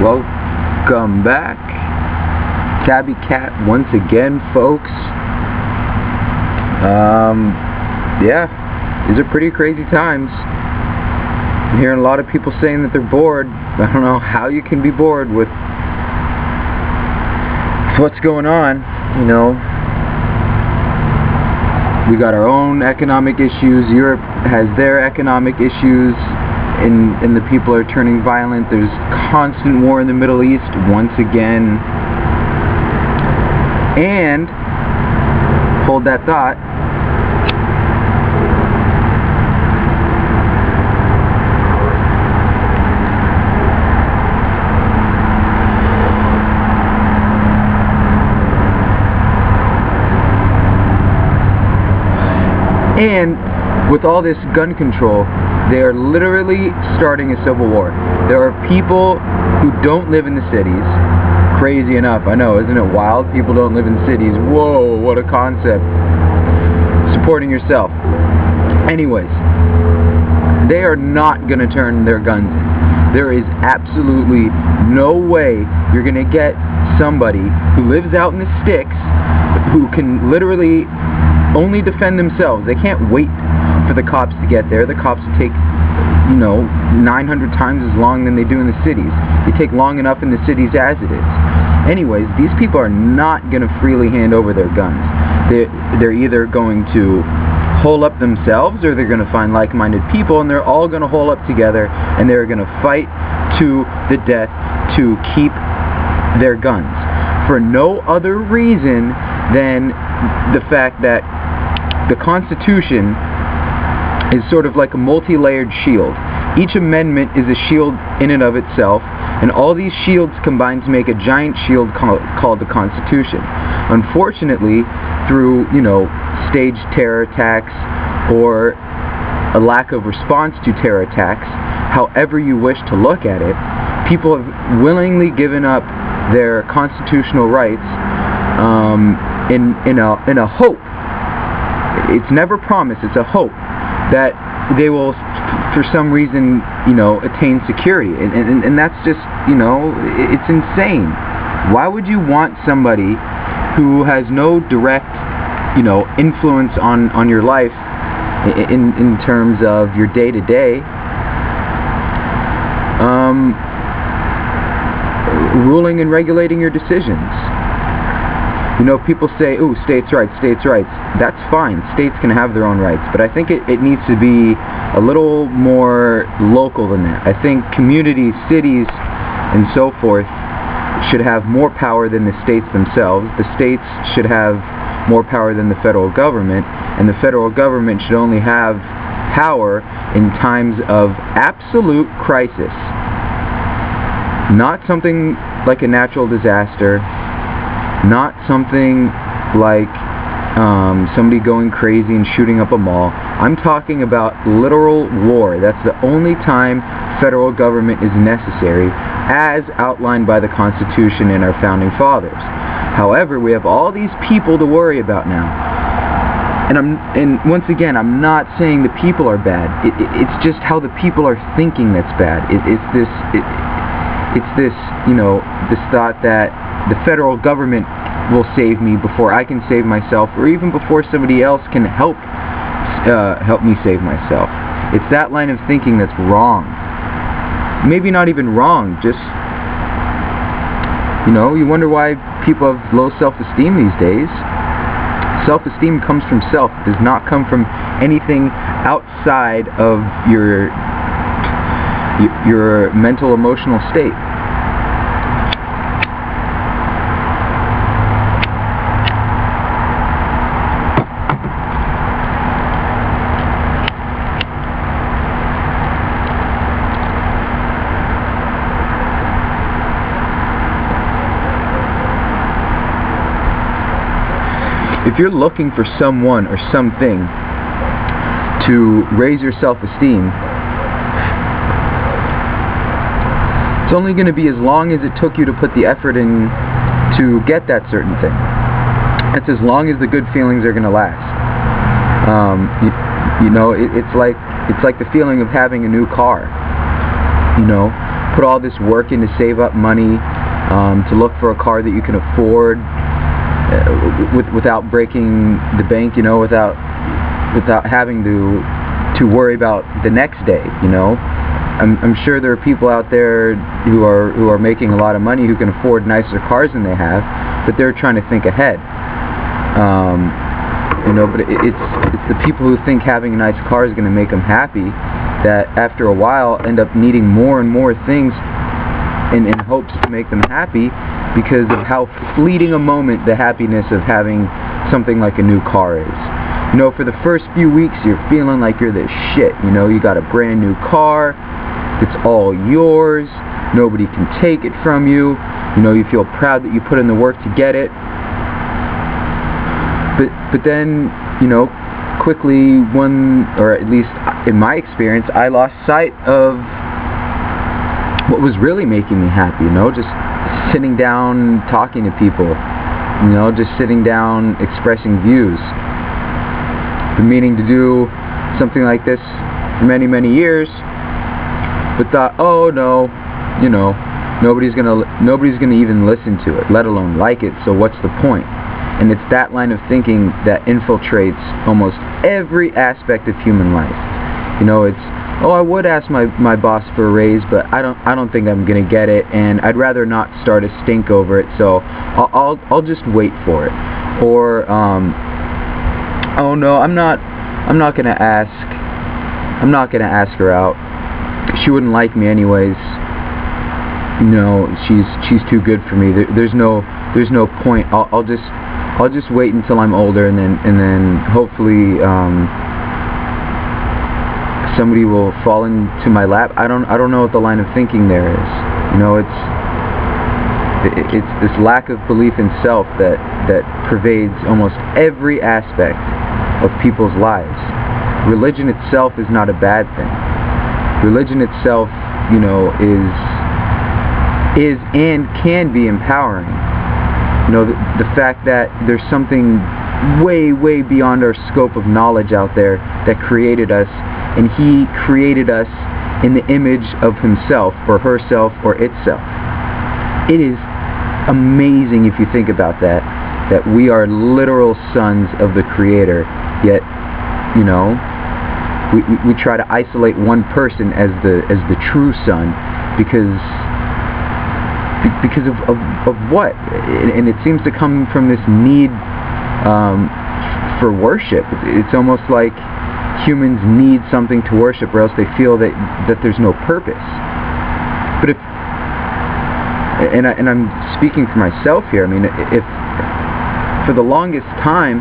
Welcome back, Tabby Cat, once again, folks. Yeah, these are pretty crazy times. I'm hearing a lot of people saying that they're bored. I don't know how you can be bored with what's going on. You know, we got our own economic issues. Europe has their economic issues, and the people are turning violent. There's constant war in the Middle East once again. And hold that thought. And with all this gun control, they are literally starting a civil war. There are people who don't live in the cities. Crazy enough, I know, isn't it wild? People don't live in cities. Whoa, what a concept. Supporting yourself. Anyways, they are not going to turn their guns in. There is absolutely no way you're going to get somebody who lives out in the sticks who can literally only defend themselves. They can't wait for the cops to get there. The cops take, you know, 900 times as long than they do in the cities. They take long enough in the cities as it is. Anyways, these people are not going to freely hand over their guns. They're either going to hole up themselves, or they're going to find like-minded people, and they're all going to hole up together, and they're going to fight to the death to keep their guns. For no other reason than the fact that the Constitution is sort of like a multi-layered shield. Each amendment is a shield in and of itself, and all these shields combine to make a giant shield called the Constitution. Unfortunately, through, you know, staged terror attacks or a lack of response to terror attacks, however you wish to look at it, people have willingly given up their constitutional rights in a hope. It's never promised, it's a hope that they will, for some reason, you know, attain security. And that's just, you know, it's insane. Why would you want somebody who has no direct, you know, influence on your life in terms of your day-to-day, ruling and regulating your decisions? You know, people say, ooh, states' rights, states' rights. That's fine. States can have their own rights. But I think it needs to be a little more local than that. I think communities, cities, and so forth should have more power than the states themselves. The states should have more power than the federal government. And the federal government should only have power in times of absolute crisis. Not something like a natural disaster. Not something like somebody going crazy and shooting up a mall. I'm talking about literal war. That's the only time federal government is necessary, as outlined by the Constitution and our founding fathers. However, we have all these people to worry about now. And once again, I'm not saying the people are bad. It's just how the people are thinking that's bad. It's this, you know, this thought that the federal government will save me before I can save myself, or even before somebody else can help me save myself. It's that line of thinking that's wrong. Maybe not even wrong, just, you know, you wonder why people have low self-esteem these days. Self-esteem comes from self. It does not come from anything outside of your mental, emotional state. If you're looking for someone or something to raise your self-esteem, it's only going to be as long as it took you to put the effort in to get that certain thing. That's as long as the good feelings are going to last. You know, it's like the feeling of having a new car. You know, put all this work in to save up money, to look for a car that you can afford, without breaking the bank, you know, without having to worry about the next day, you know. I'm sure there are people out there who are making a lot of money who can afford nicer cars than they have, but they're trying to think ahead. You know, but it's the people who think having a nice car is going to make them happy that after a while end up needing more and more things in hopes to make them happy, because of how fleeting a moment the happiness of having something like a new car is. You know, for the first few weeks you're feeling like you're the shit. You know, you got a brand new car, it's all yours, nobody can take it from you. You know, you feel proud that you put in the work to get it. But then, you know, quickly or at least in my experience, I lost sight of what was really making me happy, you know, just sitting down talking to people, you know, just sitting down expressing views. Been meaning to do something like this for many, many years, but thought, oh no, you know, nobody's gonna even listen to it, let alone like it, so what's the point? And it's that line of thinking that infiltrates almost every aspect of human life. You know, it's, oh, I would ask my boss for a raise, but I don't think I'm gonna get it, and I'd rather not start a stink over it, so I'll just wait for it. Or oh no, I'm not gonna ask her out. She wouldn't like me anyways. No, she's too good for me. There's no point. I'll just wait until I'm older, and then hopefully somebody will fall into my lap. I don't know what the line of thinking there is. You know, it's this lack of belief in self that pervades almost every aspect of people's lives. Religion itself is not a bad thing. Religion itself, you know, is and can be empowering. You know, the fact that there's something way, way beyond our scope of knowledge out there that created us, and He created us in the image of Himself, or herself, or itself. It is amazing if you think about that we are literal sons of the Creator, yet, you know, we try to isolate one person as the true son because of what? And it seems to come from this need for worship. It's almost like humans need something to worship, or else they feel that there's no purpose. But and I'm speaking for myself here. I mean, if for the longest time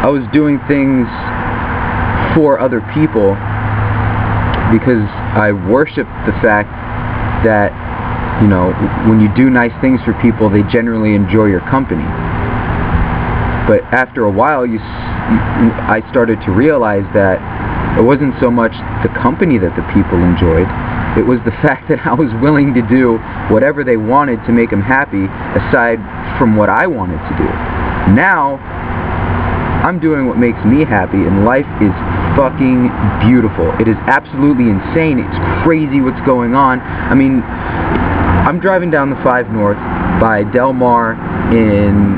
I was doing things for other people because I worshiped the fact that, you know, when you do nice things for people, they generally enjoy your company. But after a while, I started to realize that it wasn't so much the company that the people enjoyed, it was the fact that I was willing to do whatever they wanted to make them happy, aside from what I wanted to do. Now, I'm doing what makes me happy, and life is fucking beautiful. It is absolutely insane. It's crazy what's going on. I mean, I'm driving down the 5 North by Del Mar in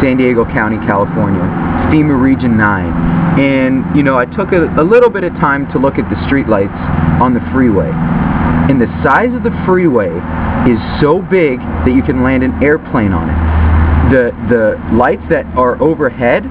San Diego County, California, FEMA Region 9. And, you know, I took a little bit of time to look at the streetlights on the freeway. And the size of the freeway is so big that you can land an airplane on it. The lights that are overhead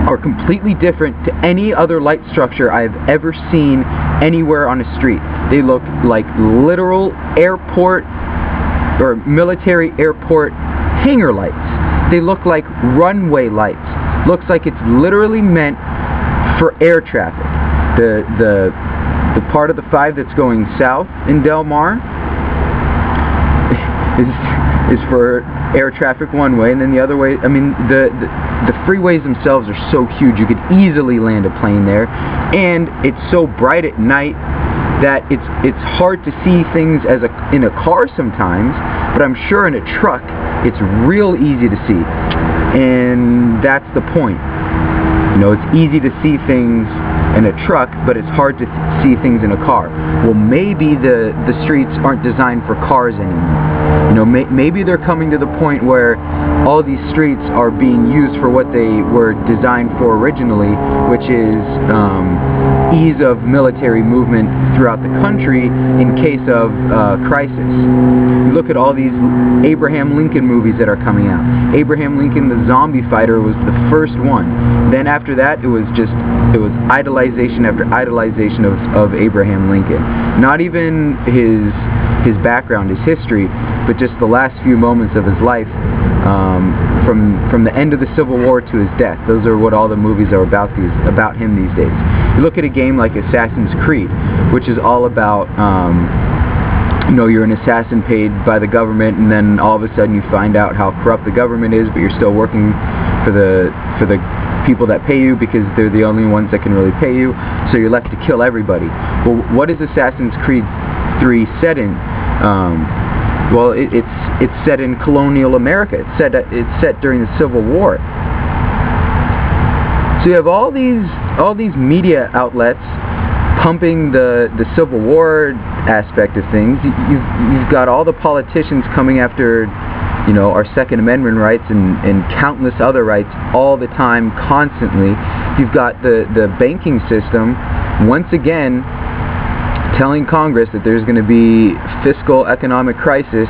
are completely different to any other light structure I've ever seen anywhere on a street. They look like literal airport or military airport hangar lights. They look like runway lights. Looks like it's literally meant for air traffic. The part of the 5 that's going south in Del Mar is for air traffic one way, and then the other way, I mean, the freeways themselves are so huge you could easily land a plane there, and it's so bright at night that it's hard to see things in a car sometimes, but I'm sure in a truck it's real easy to see. And that's the point. You know, it's easy to see things in a truck, but it's hard to see things in a car. Well, maybe the streets aren't designed for cars anymore. You know, maybe they're coming to the point where all these streets are being used for what they were designed for originally, which is ease of military movement throughout the country in case of crisis. You look at all these Abraham Lincoln movies that are coming out. Abraham Lincoln, the zombie fighter, was the first one. Then after that, it was idolization after idolization of Abraham Lincoln. Not even his background, his history, but just the last few moments of his life, from the end of the Civil War to his death. Those are what all the movies are about him these days. You look at a game like Assassin's Creed, which is all about you know, you're an assassin paid by the government, and then all of a sudden you find out how corrupt the government is, but you're still working for the people that pay you because they're the only ones that can really pay you, so you're left to kill everybody. Well, what is Assassin's Creed 3 set in? Well, it's set in colonial America. It's set during the Civil War. So you have all these media outlets pumping the Civil War aspect of things. You've got all the politicians coming after, you know, our Second Amendment rights and countless other rights all the time, constantly. You've got the banking system once again telling Congress that there's going to be fiscal economic crisis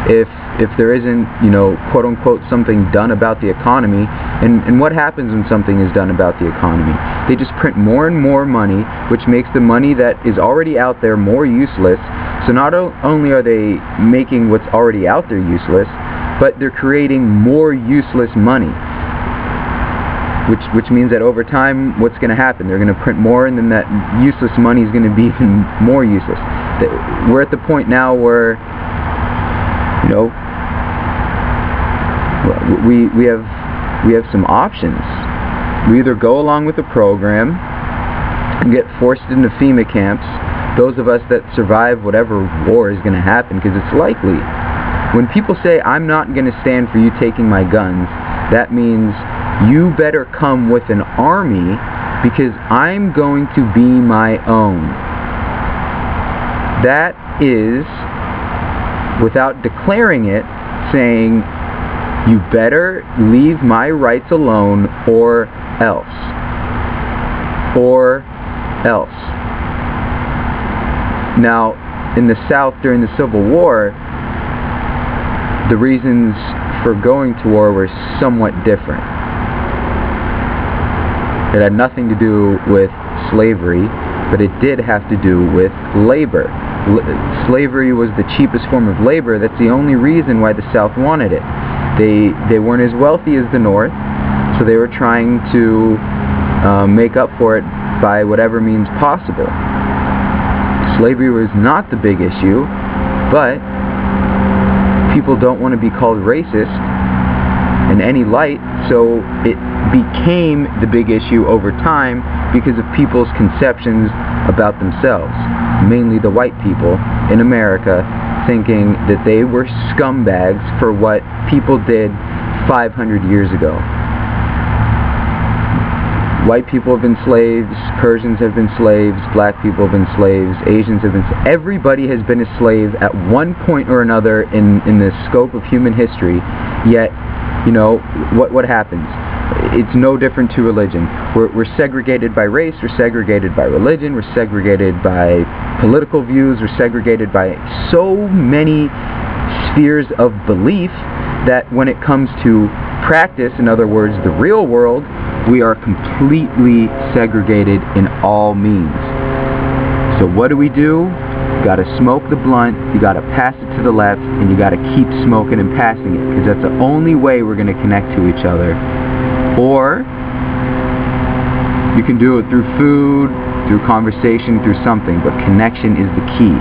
if there isn't, you know, quote-unquote something done about the economy. And what happens when something is done about the economy? They just print more and more money, which makes the money that is already out there more useless. So not only are they making what's already out there useless, but they're creating more useless money. Which means that over time, what's going to happen? They're going to print more, and then that useless money is going to be even more useless. We're at the point now where, you know, we have some options. We either go along with the program and get forced into FEMA camps, those of us that survive whatever war is going to happen, because it's likely. When people say, I'm not going to stand for you taking my guns, that means you better come with an army, because I'm going to be my own. That is, without declaring it, saying, you better leave my rights alone or else. Or else. Now, in the South during the Civil War, the reasons for going to war were somewhat different. It had nothing to do with slavery, but it did have to do with labor. Slavery was the cheapest form of labor. That's the only reason why the South wanted it. They weren't as wealthy as the North, so they were trying to make up for it by whatever means possible. Slavery was not the big issue, but people don't want to be called racist in any light, so it became the big issue over time because of people's conceptions about themselves, mainly the white people in America, thinking that they were scumbags for what people did 500 years ago. White people have been slaves, Persians have been slaves, black people have been slaves, Asians have been slaves. Everybody has been a slave at one point or another in the scope of human history, yet, you know, what happens? It's no different to religion. We're segregated by race, we're segregated by religion, we're segregated by political views, we're segregated by so many spheres of belief that when it comes to practice, in other words, the real world, we are completely segregated in all means. So what do? You gotta smoke the blunt, you gotta pass it to the left, and you gotta keep smoking and passing it, because that's the only way we're gonna connect to each other. Or you can do it through food, through conversation, through something, but connection is the key.